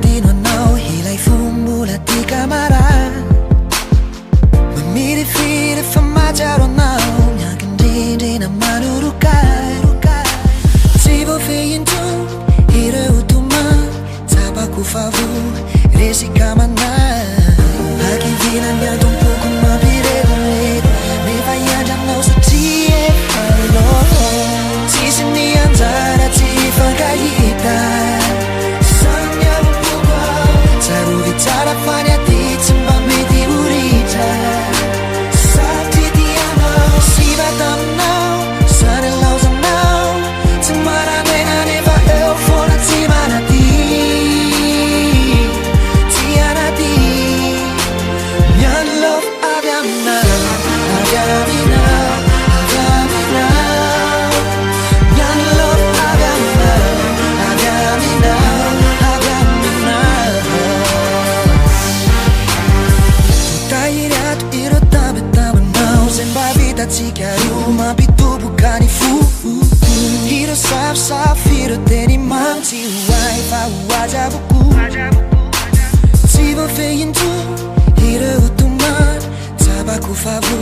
di no no hilai fumbula di kamara Mamiri fire famajaro no Nyakin di na manurukai Sibo feyin tu hire utuma Tabaku favu resi kamana Hagi vinan ya tumpu kumabire gulit Me vayan no sa tie lo Sisini antara tifa kayita Sanya buko Saru vitara fanya di timba me di urita Sakti di ano Siva tam now Sana lausa now Tumara nena neva el fora timana di Tiana di Nyan love aviamina Aviamina Aviamina Nyan love aviamina Aviamina Aviamina Tutairat iro tabe tabe now Semba vita tikaru mabitu bukani fu Hiro sap sap hiro teni mamti Uai fa uaja buku Sibo feyin tu Hiro utuman Tabaku favu